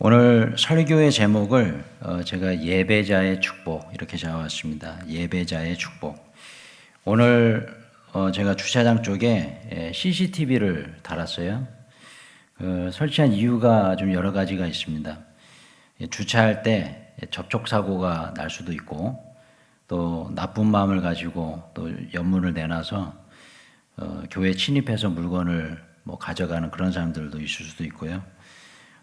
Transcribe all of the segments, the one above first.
오늘 설교의 제목을 제가 예배자의 축복 이렇게 잡아왔습니다. 예배자의 축복. 오늘 제가 주차장 쪽에 CCTV를 달았어요. 설치한 이유가 좀 여러 가지가 있습니다. 주차할 때 접촉 사고가 날 수도 있고 또 나쁜 마음을 가지고 또 연문을 내놔서 교회 침입해서 물건을 가져가는 그런 사람들도 있을 수도 있고요.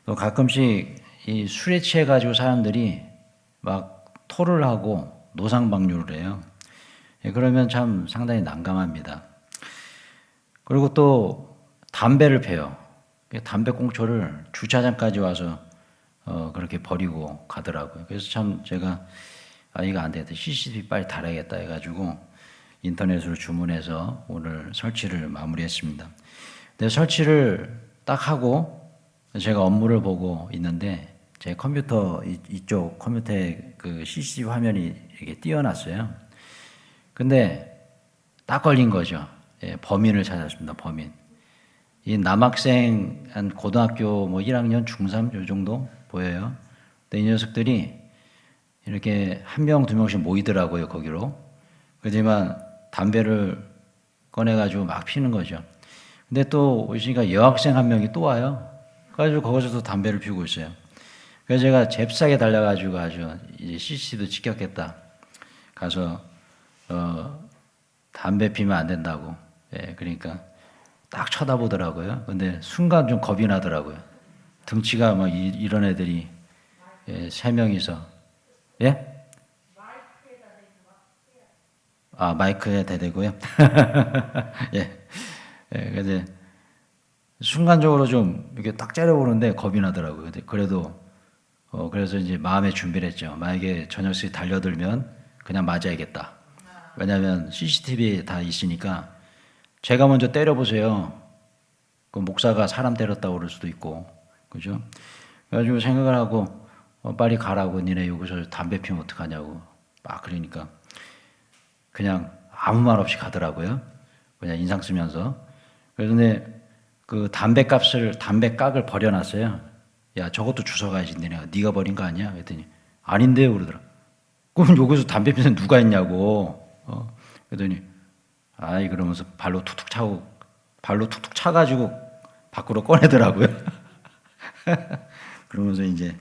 또 가끔씩 이 술에 취해 가지고 사람들이 막 토를 하고 노상방뇨를 해요. 그러면 참 상당히 난감합니다. 그리고 또 담배를 피워요. 담배 꽁초를 주차장까지 와서 그렇게 버리고 가더라고요. 그래서 참 제가 이거 안 되겠다. CCTV 빨리 달아야겠다 해가지고 인터넷으로 주문해서 오늘 설치를 마무리했습니다. 근데 설치를 딱 하고 제가 업무를 보고 있는데 제 컴퓨터 이쪽 컴퓨터에 그 CCTV 화면이 이렇게 띄어놨어요. 근데 딱 걸린 거죠. 범인을 찾았습니다. 범인. 이 남학생 한 고등학교 1학년 중3 요 정도 보여요. 근데 이 녀석들이 이렇게 한 명, 두 명씩 모이더라고요, 거기로. 그렇지만 담배를 꺼내가지고 막 피는 거죠. 근데 또 오시니까 여학생 한 명이 또 와요. 그래가지고 거기서도 담배를 피우고 있어요. 그래서 제가 잽싸게 달려가지고 아주 이제 CCTV도 찍혔겠다. 가서 담배 피면 안 된다고. 그러니까 딱 쳐다보더라고요. 근데 순간 좀 겁이 나더라고요. 등치가 막 이런 애들이 세 명이서 마이크에 대대고요. 근데 순간적으로 좀 이렇게 딱 째려보는데 겁이 나더라고요. 그래도 그래서 이제 마음의 준비를 했죠. 만약에 저 녀석이 달려들면 그냥 맞아야겠다. 왜냐하면 CCTV 다 있으니까 제가 먼저 때려보세요. 그 목사가 사람 때렸다고 그럴 수도 있고, 그죠? 그래가지고 생각을 하고 빨리 가라고. 니네 여기서 담배 피우면 어떡하냐고 막 그러니까 그냥 아무 말 없이 가더라고요. 그냥 인상 쓰면서. 그런데 그 담배깍을 버려놨어요. 야, 저것도 주워가야지. 네가 버린 거 아니야? 그랬더니 아닌데요, 그러더라. 그럼 여기서 담배 피는 누가 있냐고. 그랬더니 그러면서 발로 툭툭 차가지고 밖으로 꺼내더라고요. 그러면서 이제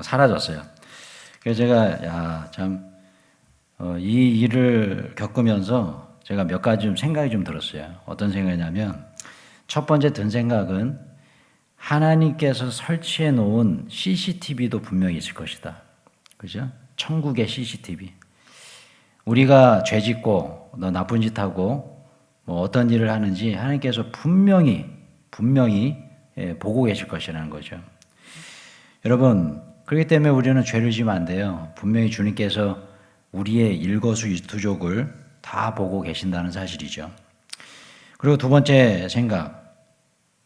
사라졌어요. 그래서 제가 이 일을 겪으면서 제가 몇 가지 좀 생각이 좀 들었어요. 어떤 생각이냐면 첫 번째 든 생각은 하나님께서 설치해 놓은 CCTV도 분명히 있을 것이다. 그죠? 천국의 CCTV. 우리가 죄 짓고 나쁜 짓 하고 어떤 일을 하는지 하나님께서 분명히 보고 계실 것이라는 거죠. 여러분, 그렇기 때문에 우리는 죄를 지면 안 돼요. 분명히 주님께서 우리의 일거수일투족을 다 보고 계신다는 사실이죠. 그리고 두 번째 생각,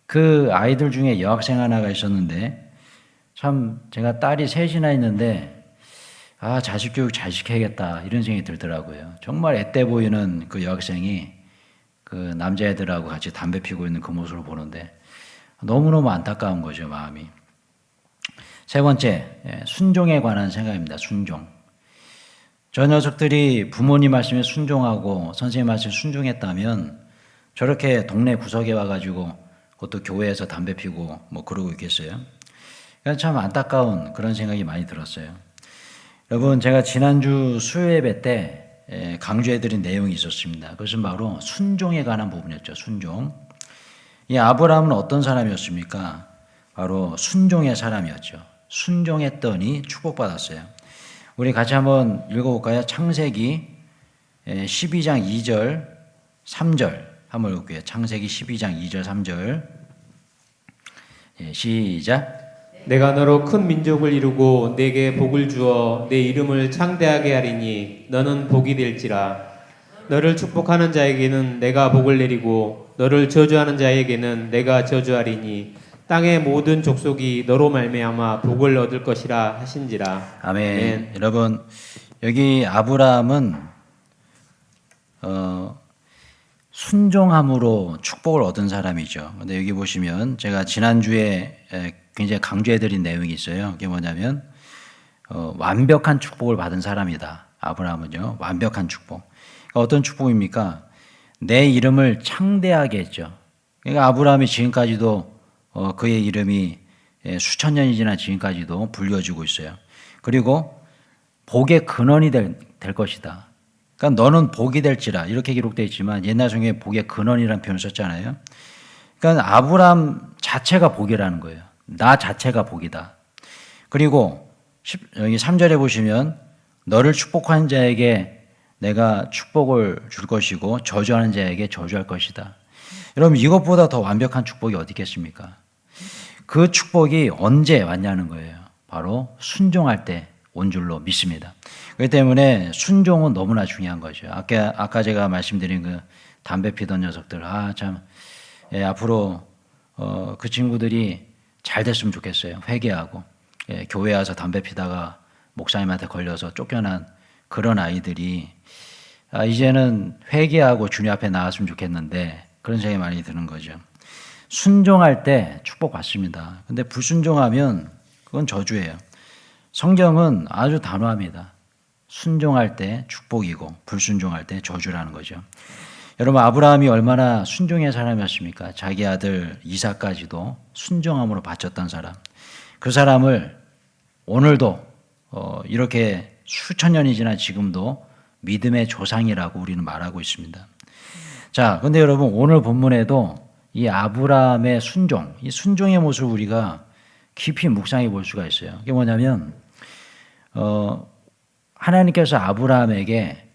그 아이들 중에 여학생 하나가 있었는데 참 제가 딸이 셋이나 있는데 자식 교육 잘 시켜야겠다 이런 생각이 들더라고요. 정말 앳돼 보이는 그 여학생이 그 남자애들하고 같이 담배 피우고 있는 그 모습을 보는데 너무너무 안타까운 거죠, 마음이. 세 번째, 순종에 관한 생각입니다. 순종. 저 녀석들이 부모님 말씀에 순종하고 선생님 말씀에 순종했다면 저렇게 동네 구석에 와가지고 그것도 교회에서 담배 피우고 그러고 있겠어요. 그러니까 참 안타까운 그런 생각이 많이 들었어요. 여러분, 제가 지난주 수요예배 때 강조해드린 내용이 있었습니다. 그것은 바로 순종에 관한 부분이었죠. 순종. 이 아브라함은 어떤 사람이었습니까? 바로 순종의 사람이었죠. 순종했더니 축복받았어요. 우리 같이 한번 읽어볼까요? 창세기 12장 2절 3절 한번 읽을게요. 창세기 12장 2절 3절 시작. 내가 너로 큰 민족을 이루고 내게 복을 주어 내 이름을 창대하게 하리니 너는 복이 될지라. 너를 축복하는 자에게는 내가 복을 내리고 너를 저주하는 자에게는 내가 저주하리니 땅의 모든 족속이 너로 말미암아 복을 얻을 것이라 하신지라. 아멘. 여러분, 여기 아브라함은 순종함으로 축복을 얻은 사람이죠. 근데 여기 보시면 제가 지난주에 굉장히 강조해드린 내용이 있어요. 그게 뭐냐면 완벽한 축복을 받은 사람이다. 아브라함은요, 완벽한 축복. 그러니까 어떤 축복입니까? 내 이름을 창대하게 했죠. 그러니까 아브라함이 지금까지도 그의 이름이 수천 년이 지난 지금까지도 불려지고 있어요. 그리고 복의 근원이 될 것이다. 그러니까 너는 복이 될지라 이렇게 기록되어 있지만 옛날 성경에 복의 근원이라는 표현을 썼잖아요. 그러니까 아브라함 자체가 복이라는 거예요. 나 자체가 복이다. 그리고 여기 3절에 보시면 너를 축복하는 자에게 내가 축복을 줄 것이고 저주하는 자에게 저주할 것이다. 여러분 이것보다 더 완벽한 축복이 어디 있겠습니까? 그 축복이 언제 왔냐는 거예요. 바로 순종할 때 온 줄로 믿습니다. 그렇기 때문에 순종은 너무나 중요한 거죠. 아까 제가 말씀드린 그 담배 피던 녀석들, 앞으로 그 친구들이 잘 됐으면 좋겠어요. 회개하고 교회 와서 담배 피다가 목사님한테 걸려서 쫓겨난 그런 아이들이 이제는 회개하고 주님 앞에 나왔으면 좋겠는데 그런 생각이 많이 드는 거죠. 순종할 때 축복받습니다. 근데 불순종하면 그건 저주예요. 성경은 아주 단호합니다. 순종할 때 축복이고 불순종할 때 저주라는 거죠. 여러분 아브라함이 얼마나 순종의 사람이었습니까? 자기 아들 이삭까지도 순종함으로 바쳤던 사람. 그 사람을 오늘도 이렇게 수천 년이 지난 지금도 믿음의 조상이라고 우리는 말하고 있습니다. 자, 근데 여러분 오늘 본문에도 이 아브라함의 순종, 이 순종의 모습을 우리가 깊이 묵상해 볼 수가 있어요. 이게 뭐냐면 하나님께서 아브라함에게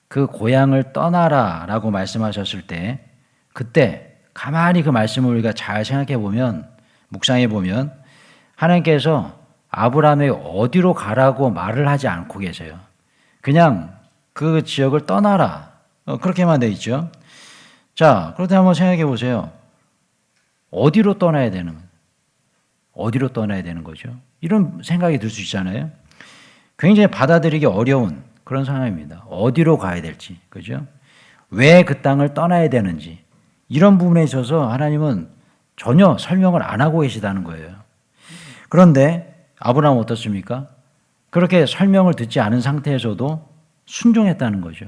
그 고향을 떠나라라고 말씀하셨을 때 그때 가만히 그 말씀을 우리가 잘 생각해 보면 묵상해 보면 하나님께서 아브라함에게 어디로 가라고 말을 하지 않고 계세요. 그냥 그 지역을 떠나라 그렇게만 돼 있죠. 자, 그렇다면 한번 생각해 보세요. 어디로 떠나야 되는 거죠? 이런 생각이 들 수 있잖아요. 굉장히 받아들이기 어려운 그런 상황입니다. 어디로 가야 될지, 그죠? 왜 그 땅을 떠나야 되는지 이런 부분에 있어서 하나님은 전혀 설명을 안 하고 계시다는 거예요. 그런데 아브라함은 어떻습니까? 그렇게 설명을 듣지 않은 상태에서도 순종했다는 거죠.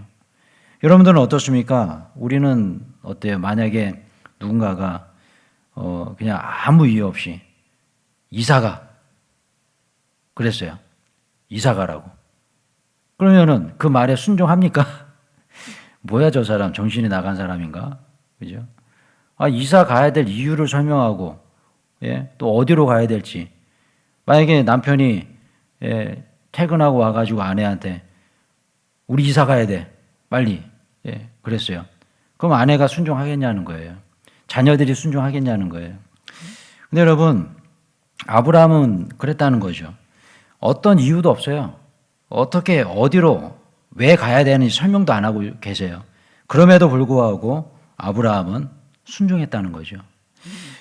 여러분들은 어떻습니까? 우리는 어때요? 만약에 누군가가 그냥 아무 이유 없이 이사가 그랬어요. 이사가라고. 그러면은 그 말에 순종합니까? 뭐야 저 사람 정신이 나간 사람인가? 그죠? 이사 가야 될 이유를 설명하고 또 어디로 가야 될지. 만약에 남편이 퇴근하고 와가지고 아내한테 우리 이사 가야 돼. 빨리. 그랬어요. 그럼 아내가 순종하겠냐는 거예요. 자녀들이 순종하겠냐는 거예요. 근데 여러분 아브라함은 그랬다는 거죠. 어떤 이유도 없어요. 어떻게 어디로 왜 가야 되는지 설명도 안 하고 계세요. 그럼에도 불구하고 아브라함은 순종했다는 거죠.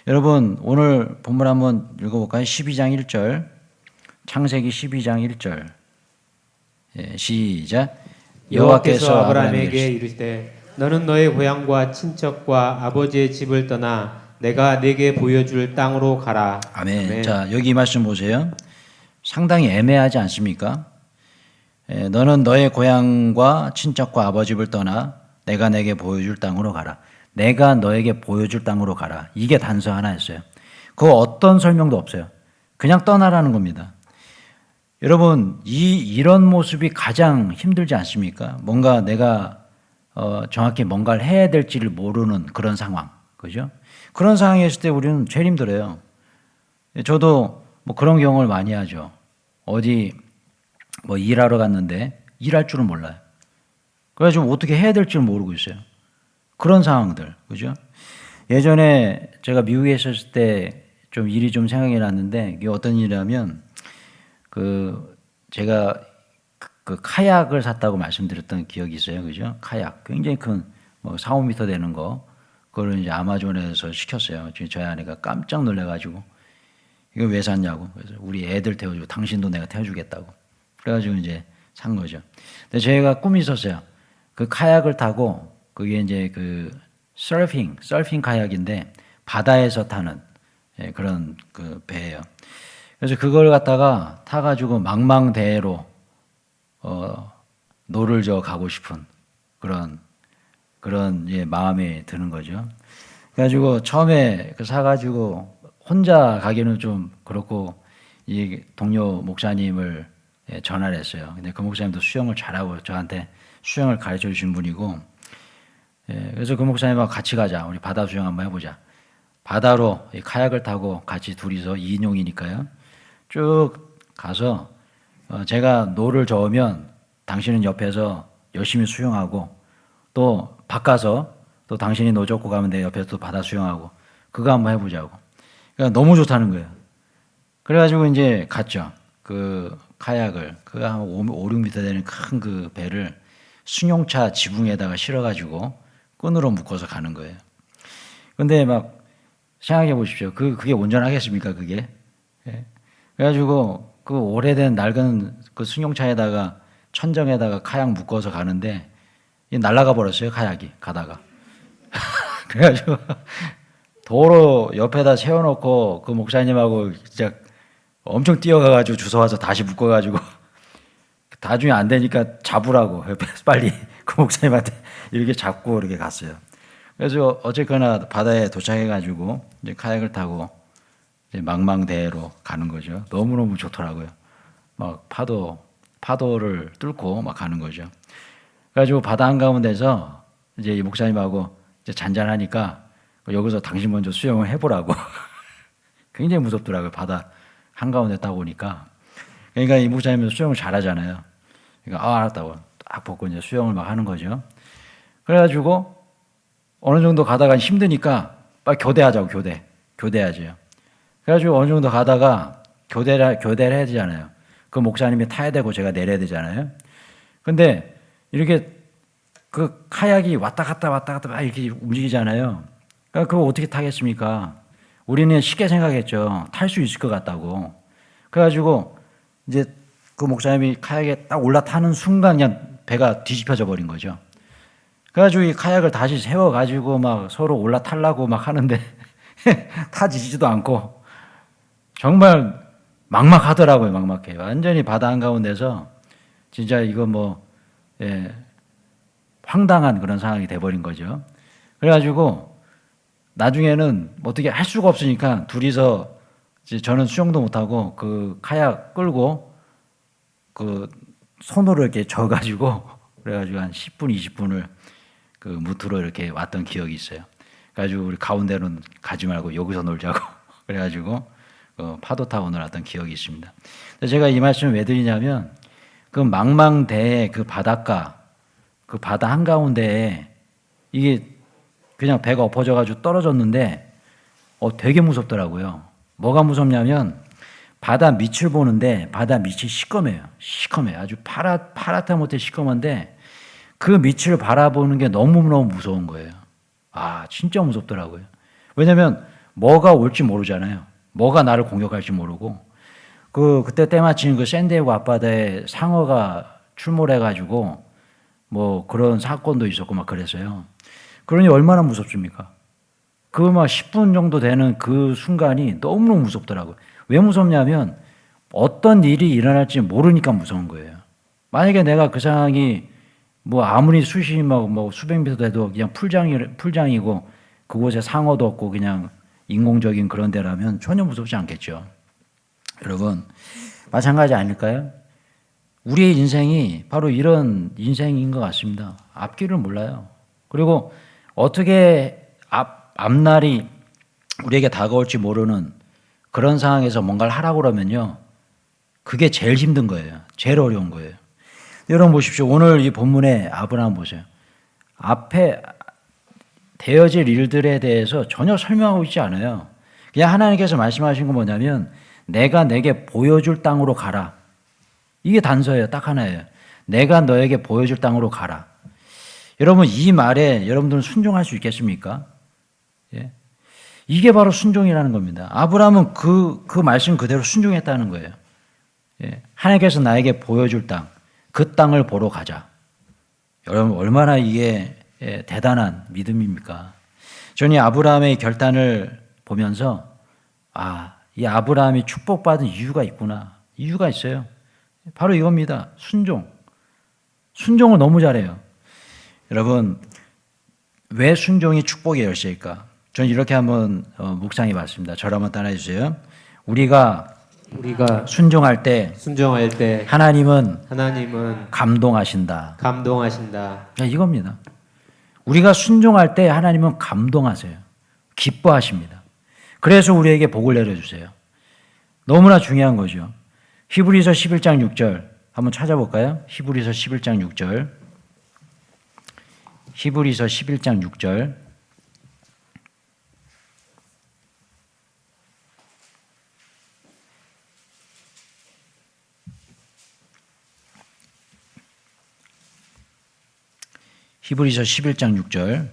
여러분 오늘 본문 한번 읽어볼까요? 12장 1절 창세기 12장 1절 시작. 여호와께서 아브라함에게 이르시되 너는 너의 고향과 친척과 아버지의 집을 떠나 내가 네게 보여줄 땅으로 가라. 아멘. 아멘. 자 여기 이 말씀 보세요. 상당히 애매하지 않습니까? 너는 너의 고향과 친척과 아버지 집을 떠나 내가 내게 보여줄 땅으로 가라. 내가 너에게 보여줄 땅으로 가라. 이게 단서 하나였어요. 그 어떤 설명도 없어요. 그냥 떠나라는 겁니다. 여러분 이런 모습이 가장 힘들지 않습니까? 뭔가 내가 정확히 뭔가를 해야 될지를 모르는 그런 상황, 그죠? 그런 상황에 있을 때 우리는 제일 힘들어요. 저도 뭐 그런 경험을 많이 하죠. 어디 뭐 일하러 갔는데 일할 줄은 몰라요. 그래가지고 어떻게 해야 될지를 모르고 있어요. 그런 상황들, 그죠? 예전에 제가 미국에 있었을 때 좀 일이 좀 생각이 났는데 이게 어떤 일이냐면 제가 그 카약을 샀다고 말씀드렸던 기억이 있어요, 그죠? 카약 굉장히 큰 뭐 4, 5m 되는 거 그걸 이제 아마존에서 시켰어요. 지금 저희 아내가 깜짝 놀래가지고 이거 왜 샀냐고. 그래서 우리 애들 태워주고 당신도 내가 태워주겠다고. 그래가지고 이제 산 거죠. 근데 저희가 꿈이 있었어요. 그 카약을 타고 그게 이제 그 서핑 카약인데 바다에서 타는 그런 그 배예요. 그래서 그걸 갖다가 타가지고 망망대해로 노를 저 가고 싶은 그런 마음이 드는 거죠. 그래가지고 처음에 사가지고 혼자 가기는 좀 그렇고 이 동료 목사님을 전화를 했어요. 근데 그 목사님도 수영을 잘하고 저한테 수영을 가르쳐 주신 분이고, 그래서 그 목사님하고 같이 가자. 우리 바다 수영 한번 해보자. 바다로 이 카약을 타고 같이 둘이서 2인용이니까요. 쭉 가서 제가 노를 저으면 당신은 옆에서 열심히 수영하고 또 바꿔서 또 당신이 노 젓고 가면 내 옆에서 또 바다 수영하고 그거 한번 해보자고. 그러니까 너무 좋다는 거예요. 그래가지고 이제 갔죠. 그 카약을 그 한 5, 6m 되는 큰 그 배를 승용차 지붕에다가 실어가지고 끈으로 묶어서 가는 거예요. 근데 막 생각해 보십시오. 그게 온전하겠습니까? 그게? 예. 그래가지고 그 오래된 낡은 그 승용차에다가 천정에다가 카약 묶어서 가는데 날아가 버렸어요. 카약이 가다가. 그래가지고 도로 옆에다 세워놓고 그 목사님하고 진짜 엄청 뛰어가가지고 주워와서 다시 묶어가지고 나중에 안 되니까 잡으라고 옆에서 빨리 그 목사님한테 이렇게 잡고 이렇게 갔어요. 그래서 어쨌거나 바다에 도착해가지고 이제 카약을 타고 이제 망망대해로 가는 거죠. 너무너무 좋더라고요. 막 파도를 뚫고 막 가는 거죠. 그래가지고 바다 한가운데서 이제 이 목사님하고 이제 잔잔하니까 여기서 당신 먼저 수영을 해보라고. 굉장히 무섭더라고요. 바다 한가운데 딱 오니까. 그러니까 이 목사님은 수영을 잘하잖아요. 그러니까 알았다고 딱 벗고 이제 수영을 막 하는 거죠. 그래가지고 어느 정도 가다가 힘드니까 빨리 교대하자고 교대하죠. 그래가지고 어느 정도 가다가 교대를 해야 되잖아요. 그 목사님이 타야 되고 제가 내려야 되잖아요. 근데 이렇게 그 카약이 왔다 갔다 막 이렇게 움직이잖아요. 그러니까 그거 어떻게 타겠습니까? 우리는 쉽게 생각했죠. 탈 수 있을 것 같다고. 그래가지고 이제 그 목사님이 카약에 딱 올라타는 순간 그냥 배가 뒤집혀져 버린 거죠. 그래가지고 이 카약을 다시 세워가지고 막 서로 올라타려고 막 하는데 타지지도 않고 정말 막막하더라고요. 막막해요. 완전히 바다 한가운데서 진짜 이거 황당한 그런 상황이 돼버린 거죠. 그래가지고 나중에는 어떻게 할 수가 없으니까 둘이서 저는 수영도 못하고 그 카약 끌고 그 손으로 이렇게 져가지고 그래가지고 한 10분, 20분을 그 무트로 이렇게 왔던 기억이 있어요. 그래가지고 우리 가운데로는 가지 말고 여기서 놀자고 그래가지고 파도 타고 놀았던 기억이 있습니다. 제가 이 말씀을 왜 드리냐면 그 망망대해 그 바닷가 그 바다 한가운데에 이게 그냥 배가 엎어져가지고 떨어졌는데 되게 무섭더라고요. 뭐가 무섭냐면 바다 밑을 보는데 바다 밑이 시커매요. 아주 파랗다 못해 시커먼데 그 밑을 바라보는 게 너무너무 무서운 거예요. 진짜 무섭더라고요. 왜냐하면 뭐가 올지 모르잖아요. 뭐가 나를 공격할지 모르고 그때 때마침 그 샌디에고 앞바다에 상어가 출몰해가지고 뭐 그런 사건도 있었고 막 그랬어요. 그러니 얼마나 무섭습니까? 그 막 10분 정도 되는 그 순간이 너무너무 무섭더라고요. 왜 무섭냐면 어떤 일이 일어날지 모르니까 무서운 거예요. 만약에 내가 그 상황이 뭐 아무리 수심이 뭐 수백 미터 돼도 그냥 풀장이고 그곳에 상어도 없고 그냥 인공적인 그런 데라면 전혀 무섭지 않겠죠. 여러분 마찬가지 아닐까요? 우리의 인생이 바로 이런 인생인 것 같습니다. 앞길을 몰라요. 그리고 어떻게 앞날이 우리에게 다가올지 모르는 그런 상황에서 뭔가를 하라고 그러면요. 그게 제일 힘든 거예요. 제일 어려운 거예요. 여러분 보십시오. 오늘 이 본문에 아브라함 보세요. 앞에 되어질 일들에 대해서 전혀 설명하고 있지 않아요. 그냥 하나님께서 말씀하신 건 뭐냐면 내가 내게 보여줄 땅으로 가라. 이게 단서예요. 딱 하나예요. 내가 너에게 보여줄 땅으로 가라. 여러분 이 말에 여러분들은 순종할 수 있겠습니까? 예? 이게 바로 순종이라는 겁니다. 아브라함은 그 말씀 그대로 순종했다는 거예요. 예? 하나님께서 나에게 보여줄 땅, 그 땅을 보러 가자. 여러분 얼마나 이게 대단한 믿음입니까? 저는 이 아브라함의 결단을 보면서 이 아브라함이 축복받은 이유가 있구나. 이유가 있어요. 바로 이겁니다. 순종. 순종을 너무 잘해요. 여러분, 왜 순종이 축복의 열쇠일까? 저는 이렇게 한번 묵상해 봤습니다. 저를 한번 따라해 주세요. 우리가 순종할 때 하나님은 감동하신다. 이겁니다. 우리가 순종할 때 하나님은 감동하세요. 기뻐하십니다. 그래서 우리에게 복을 내려주세요. 너무나 중요한 거죠. 히브리서 11장 6절 한번 찾아볼까요? 히브리서 11장 6절. 히브리서 11장 6절. 히브리서 11장 6절.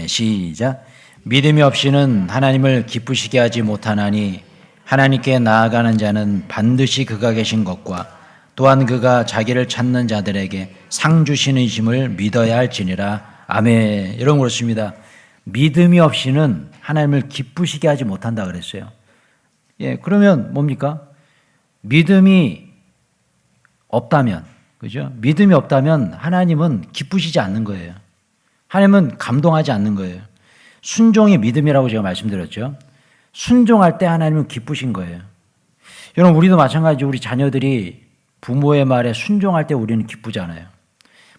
시작. 믿음이 없이는 하나님을 기쁘시게 하지 못하나니 하나님께 나아가는 자는 반드시 그가 계신 것과 또한 그가 자기를 찾는 자들에게 상 주시는 이심을 믿어야 할지니라. 아멘. 이런 그렇습니다. 믿음이 없이는 하나님을 기쁘시게 하지 못한다 그랬어요. 그러면 뭡니까? 믿음이 없다면, 그죠? 믿음이 없다면 하나님은 기쁘시지 않는 거예요. 하나님은 감동하지 않는 거예요. 순종이 믿음이라고 제가 말씀드렸죠. 순종할 때 하나님은 기쁘신 거예요. 여러분, 우리도 마찬가지. 우리 자녀들이 부모의 말에 순종할 때 우리는 기쁘잖아요.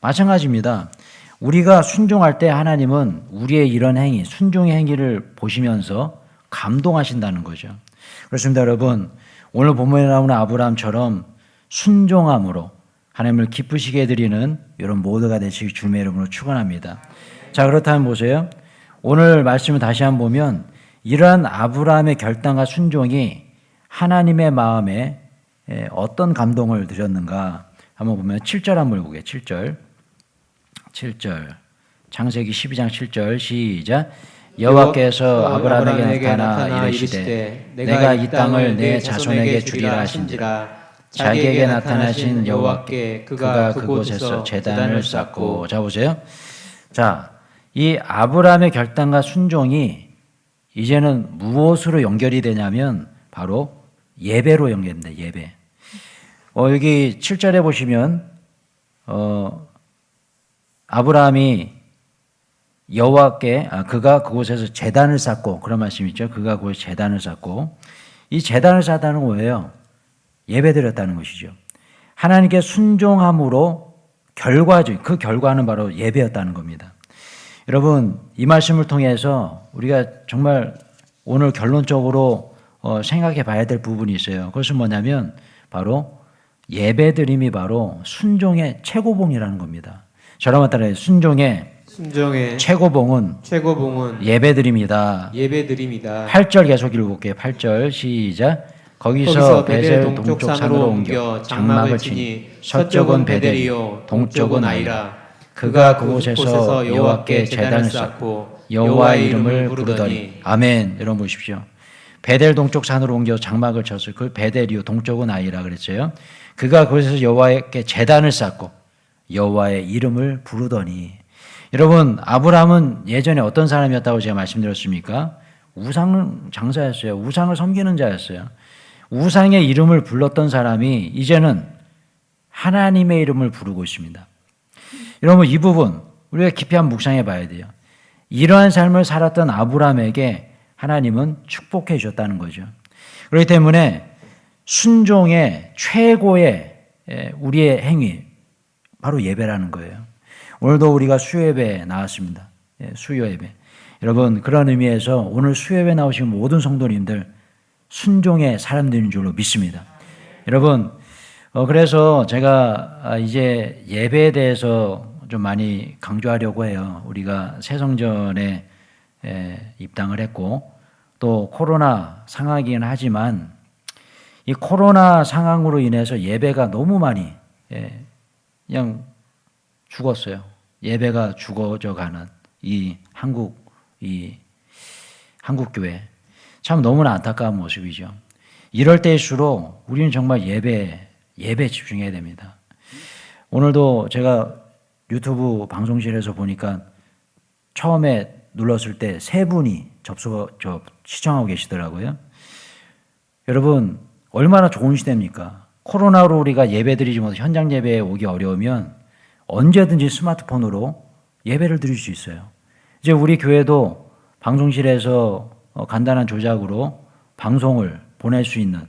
마찬가지입니다. 우리가 순종할 때 하나님은 우리의 이런 행위, 순종의 행위를 보시면서 감동하신다는 거죠. 그렇습니다, 여러분. 오늘 본문에 나오는 아브라함처럼 순종함으로 하나님을 기쁘시게 해드리는 이런 모두가 되시길 주님의 이름으로 축원합니다. 자, 그렇다면 보세요. 오늘 말씀을 다시 한번 보면 이러한 아브라함의 결단과 순종이 하나님의 마음에 어떤 감동을 드렸는가 한번 보면 7절 한번 읽어볼게요. 7절 창세기 12장 7절 시작. 여호와께서 아브라함에게 나타나 이르시되 내가 이 땅을 내 자손에게 주리라 하신지라. 자기에게 나타나신 여호와께 그가 그곳에서 제단을 쌓고. 자, 보세요. 자, 이 아브라함의 결단과 순종이 이제는 무엇으로 연결이 되냐면 바로 예배로 연결됩니다. 예배. 여기 7절에 보시면 아브라함이 여호와께 그가 그곳에서 제단을 쌓고, 그런 말씀이 있죠. 그가 그곳에 제단을 쌓고. 이 제단을 쌓다는 거예요. 예배드렸다는 것이죠. 하나님께 순종함으로 결과죠. 그 결과는 바로 예배였다는 겁니다. 여러분, 이 말씀을 통해서 우리가 정말 오늘 결론적으로 생각해 봐야 될 부분이 있어요. 그것은 뭐냐면 바로 예배드림이 바로 순종의 최고봉이라는 겁니다. 저랑 따라해. 순종의 최고봉은 예배드림이다. 8절 계속 읽어볼게요. 8절 시작. 거기서 베델 동쪽 산으로 옮겨 장막을 치니 서쪽은 베델이요 동쪽은 아이라. 그가 그곳에서 여호와께 제단을 쌓고 여호와의 이름을 부르더니. 아멘. 여러분 보십시오. 베델 동쪽 산으로 옮겨 장막을 쳤어요. 그 베델이요 동쪽은 아이라 그랬어요. 그가 그곳에서 여호와께 제단을 쌓고 여호와의 이름을 부르더니. 여러분, 아브라함은 예전에 어떤 사람이었다고 제가 말씀드렸습니까? 우상 장사였어요. 우상을 섬기는 자였어요. 우상의 이름을 불렀던 사람이 이제는 하나님의 이름을 부르고 있습니다. 여러분, 이 부분 우리가 깊이 한번 묵상해 봐야 돼요. 이러한 삶을 살았던 아브라함에게 하나님은 축복해 주셨다는 거죠. 그렇기 때문에 순종의 최고의 우리의 행위, 바로 예배라는 거예요. 오늘도 우리가 수요예배에 나왔습니다. 수요예배. 여러분, 그런 의미에서 오늘 수요예배 나오신 모든 성도님들 순종의 사람들인 줄로 믿습니다. 여러분, 그래서 제가 이제 예배에 대해서 좀 많이 강조하려고 해요. 우리가 새성전에 입당을 했고 또 코로나 상황이긴 하지만 이 코로나 상황으로 인해서 예배가 너무 많이 그냥 죽었어요. 예배가 죽어져 가는 이 한국 교회. 참 너무나 안타까운 모습이죠. 이럴 때일수록 우리는 정말 예배에 집중해야 됩니다. 오늘도 제가 유튜브 방송실에서 보니까 처음에 눌렀을 때 3분이 시청하고 계시더라고요. 여러분, 얼마나 좋은 시대입니까? 코로나로 우리가 예배드리지 못해 현장 예배에 오기 어려우면 언제든지 스마트폰으로 예배를 드릴 수 있어요. 이제 우리 교회도 방송실에서 간단한 조작으로 방송을 보낼 수 있는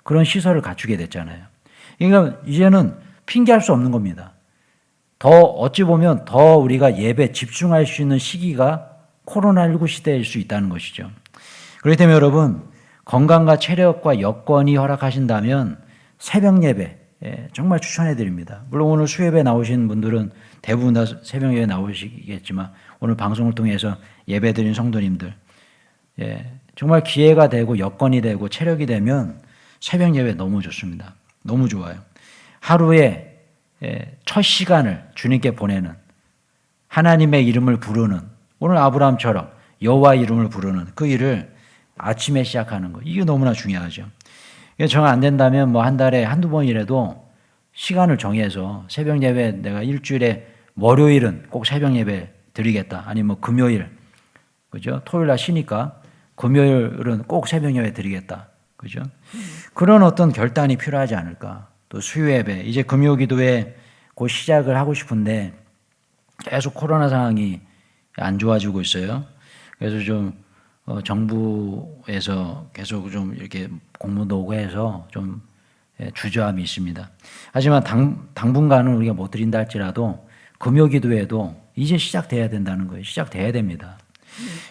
그런 시설을 갖추게 됐잖아요. 그러니까 이제는 핑계할 수 없는 겁니다. 더 어찌 보면 더 우리가 예배 집중할 수 있는 시기가 코로나19 시대일 수 있다는 것이죠. 그렇기 때문에 여러분, 건강과 체력과 여건이 허락하신다면 새벽 예배 정말 추천해 드립니다. 물론 오늘 수예배 나오신 분들은 대부분 다 새벽 예배 나오시겠지만 오늘 방송을 통해서 예배 드린 성도님들 정말 기회가 되고 여건이 되고 체력이 되면 새벽 예배 너무 좋습니다. 너무 좋아요. 하루에 첫 시간을 주님께 보내는 하나님의 이름을 부르는 오늘 아브라함처럼 여호와 이름을 부르는 그 일을 아침에 시작하는 거 이게 너무나 중요하죠. 정 안 된다면 뭐 한 달에 한두 번이라도 시간을 정해서 새벽 예배 내가 일주일에 월요일은 꼭 새벽 예배 드리겠다. 아니면 뭐 금요일 그죠? 토요일 날 쉬니까 금요일은 꼭 새벽 예배 드리겠다. 그죠? 그런 어떤 결단이 필요하지 않을까. 또 수요 예배 이제 금요 기도회 곧 시작을 하고 싶은데 계속 코로나 상황이 안 좋아지고 있어요. 그래서 좀 정부에서 계속 좀 이렇게 공문도 오고 해서 좀 주저함이 있습니다. 하지만 당분간은 우리가 못 드린다 할지라도 금요 기도회도 이제 시작돼야 된다는 거예요. 시작돼야 됩니다.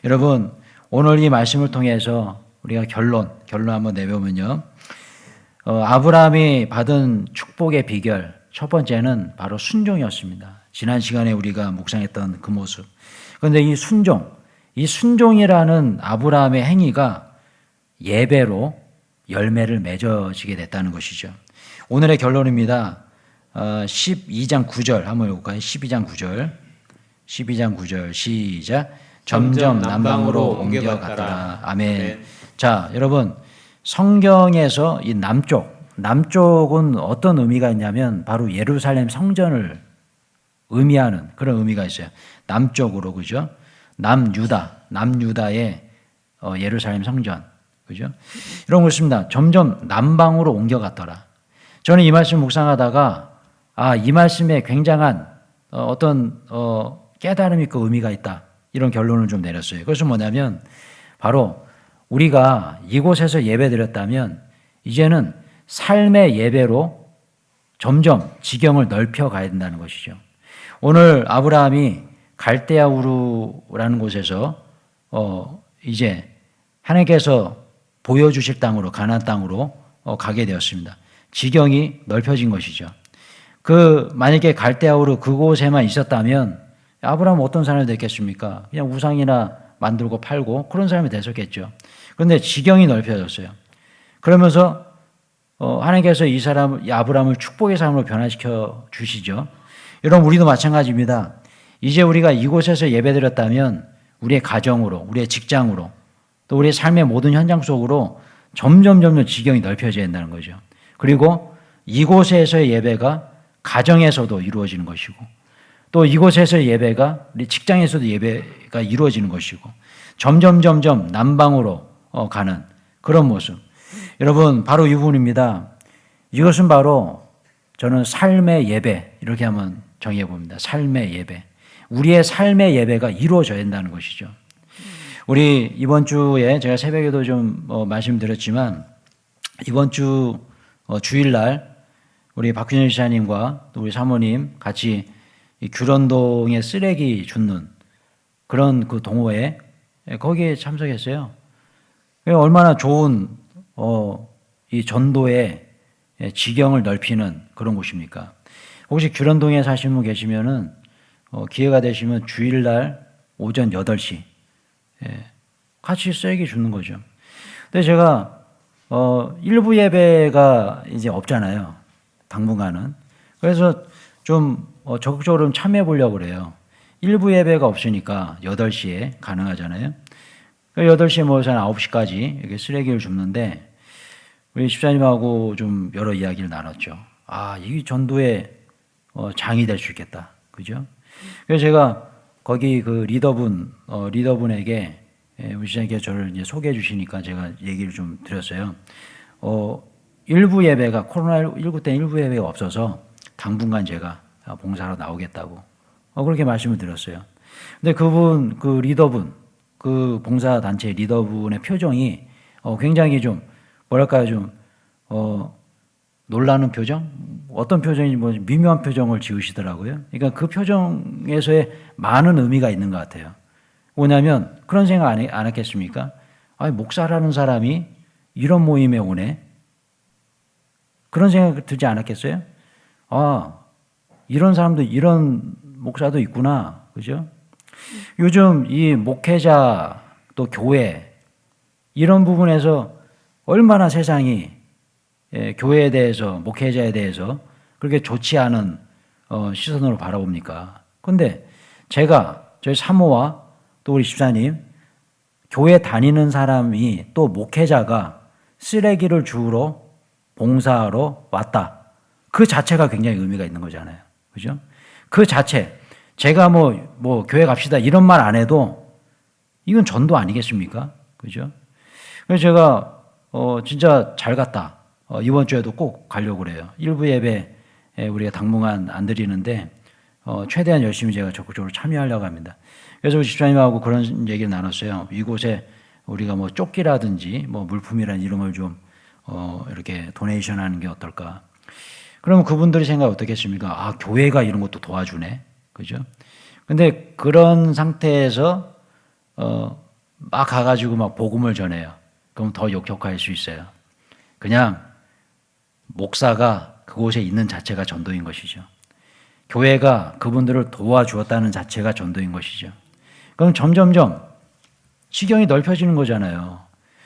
여러분 오늘 이 말씀을 통해서 우리가 결론 한번 내보면요. 아브라함이 받은 축복의 비결 첫 번째는 바로 순종이었습니다. 지난 시간에 우리가 묵상했던 그 모습. 그런데 이 순종이라는 아브라함의 행위가 예배로 열매를 맺어지게 됐다는 것이죠. 오늘의 결론입니다. 12장 9절 한번 읽어볼까요? 12장 9절 시작. 점점 남방으로 옮겨갔더라. 아멘. 자, 여러분 성경에서 이 남쪽은 어떤 의미가 있냐면 바로 예루살렘 성전을 의미하는 그런 의미가 있어요. 남쪽으로 그죠? 남유다의 예루살렘 성전 그죠? 이런 거 있습니다. 점점 남방으로 옮겨갔더라. 저는 이 말씀 묵상하다가 이 말씀에 굉장한 어떤 깨달음이 있고 의미가 있다 이런 결론을 좀 내렸어요. 그것은 뭐냐면 바로 우리가 이곳에서 예배드렸다면 이제는 삶의 예배로 점점 지경을 넓혀 가야 된다는 것이죠. 오늘 아브라함이 갈대아 우르라는 곳에서 이제 하나님께서 보여주실 땅으로 가나안 땅으로 가게 되었습니다. 지경이 넓혀진 것이죠. 만약에 갈대아 우르 그곳에만 있었다면 아브라함은 어떤 사람이 됐겠습니까? 그냥 우상이나 만들고 팔고 그런 사람이 됐었겠죠. 그런데 지경이 넓혀졌어요. 그러면서 하나님께서 이 아브라함을 축복의 삶으로 변화시켜 주시죠. 여러분 우리도 마찬가지입니다. 이제 우리가 이곳에서 예배드렸다면 우리의 가정으로, 우리의 직장으로, 또 우리의 삶의 모든 현장 속으로 점점 지경이 넓혀져야 된다는 거죠. 그리고 이곳에서의 예배가 가정에서도 이루어지는 것이고 또 이곳에서의 예배가 우리 직장에서도 예배가 이루어지는 것이고 점점 남방으로 가는 그런 모습. 여러분 바로 이 부분입니다. 이것은 바로 저는 삶의 예배 이렇게 한번 정의해 봅니다. 삶의 예배. 우리의 삶의 예배가 이루어져야 된다는 것이죠. 우리 이번 주에 제가 새벽에도 좀 말씀드렸지만 이번 주 주일날 우리 박균현 지사님과 또 우리 사모님 같이 이 규런동에 쓰레기 줍는 그런 그 동호회 거기에 참석했어요. 얼마나 좋은 이 전도의 지경을 넓히는 그런 곳입니까? 혹시 규런동에 사시는 분 계시면은 기회가 되시면 주일날 오전 8시 같이 쓰레기 줍는 거죠. 근데 제가 일부 예배가 이제 없잖아요. 당분간은. 그래서 좀 적극적으로 좀 참여해 보려고 그래요. 일부 예배가 없으니까 8시에 가능하잖아요. 8시에 모여서 한 9시까지 이렇게 쓰레기를 줍는데 우리 집사님하고 좀 여러 이야기를 나눴죠. 이 전도의 장이 될 수 있겠다. 그죠? 그래서 제가 거기 그 리더분에게 우리 시장님께 저를 이제 소개해 주시니까 제가 얘기를 좀 드렸어요. 일부 예배가 코로나19 때 일부 예배가 없어서 당분간 제가 봉사로 나오겠다고 그렇게 말씀을 드렸어요. 근데 그분 그 리더분 그 봉사 단체 리더분의 표정이 굉장히 좀 뭐랄까요 좀 놀라는 표정 어떤 표정인지 뭐 미묘한 표정을 지으시더라고요. 그러니까 그 표정에서의 많은 의미가 있는 것 같아요. 뭐냐면 그런 생각 안 했겠습니까? 아니 목사라는 사람이 이런 모임에 오네. 그런 생각 들지 않았겠어요? 아, 이런 사람도, 이런 목사도 있구나. 그죠? 요즘 이 목회자 또 교회, 이런 부분에서 얼마나 세상이 교회에 대해서, 목회자에 대해서 그렇게 좋지 않은 시선으로 바라봅니까? 근데 제가, 저희 사모와 또 우리 집사님, 교회 다니는 사람이 또 목회자가 쓰레기를 주우러 봉사하러 왔다. 그 자체가 굉장히 의미가 있는 거잖아요. 그죠? 그 자체. 제가 뭐 교회 갑시다 이런 말 안 해도 이건 전도 아니겠습니까? 그죠? 그래서 제가 진짜 잘 갔다. 이번 주에도 꼭 가려고 그래요. 일부 예배 우리가 당분간 안 드리는데 최대한 열심히 제가 적극적으로 참여하려고 합니다. 그래서 우리 집사님하고 그런 얘기를 나눴어요. 이곳에 우리가 뭐 조끼라든지 뭐 물품이라는 이런 걸 좀 이렇게 도네이션 하는 게 어떨까. 그러면 그분들이 생각 어떻겠습니까? 아, 교회가 이런 것도 도와주네. 그죠? 근데 그런 상태에서 막 가가지고 막 복음을 전해요. 그럼 더 역효과일 수 있어요. 그냥 목사가 그곳에 있는 자체가 전도인 것이죠. 교회가 그분들을 도와주었다는 자체가 전도인 것이죠. 그럼 점점점 지경이 넓혀지는 거잖아요.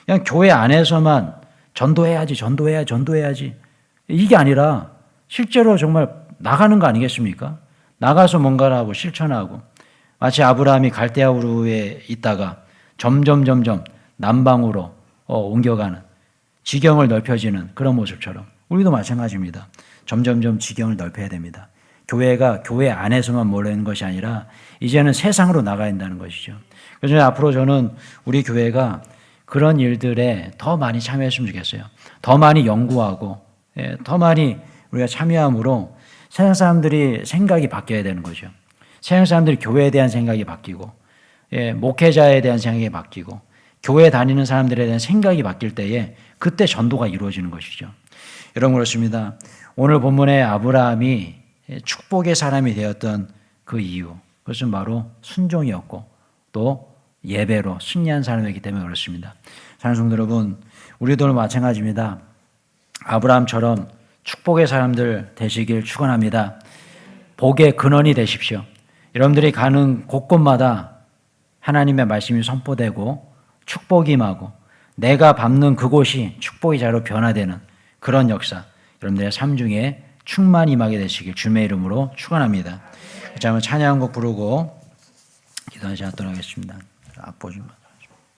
그냥 교회 안에서만 전도해야지. 이게 아니라 실제로 정말 나가는 거 아니겠습니까? 나가서 뭔가를 하고 실천하고 마치 아브라함이 갈대아 우르에 있다가 점점 남방으로 옮겨가는 지경을 넓혀지는 그런 모습처럼 우리도 마찬가지입니다. 점점 지경을 넓혀야 됩니다. 교회가 교회 안에서만 몰려있는 것이 아니라 이제는 세상으로 나가야 한다는 것이죠. 그래서 앞으로 저는 우리 교회가 그런 일들에 더 많이 참여했으면 좋겠어요. 더 많이 연구하고 더 많이 우리가 참여함으로 세상 사람들이 생각이 바뀌어야 되는 거죠. 세상 사람들이 교회에 대한 생각이 바뀌고 목회자에 대한 생각이 바뀌고 교회 다니는 사람들에 대한 생각이 바뀔 때에 그때 전도가 이루어지는 것이죠. 여러분 그렇습니다. 오늘 본문에 아브라함이 축복의 사람이 되었던 그 이유 그것은 바로 순종이었고 또 예배로 승리한 사람이기 때문에 그렇습니다. 사랑하는 성도 여러분, 우리도 마찬가지입니다. 아브라함처럼 축복의 사람들 되시길 축원합니다. 복의 근원이 되십시오. 여러분들이 가는 곳곳마다 하나님의 말씀이 선포되고 축복이 임하고 내가 밟는 그곳이 축복의 자리로 변화되는 그런 역사 여러분들의 삶 중에 충만히 임하게 되시길 주님의 이름으로 축원합니다. 자, 한번 찬양 한 곡 부르고 기도하지 않도록 하겠습니다. 앞보 좀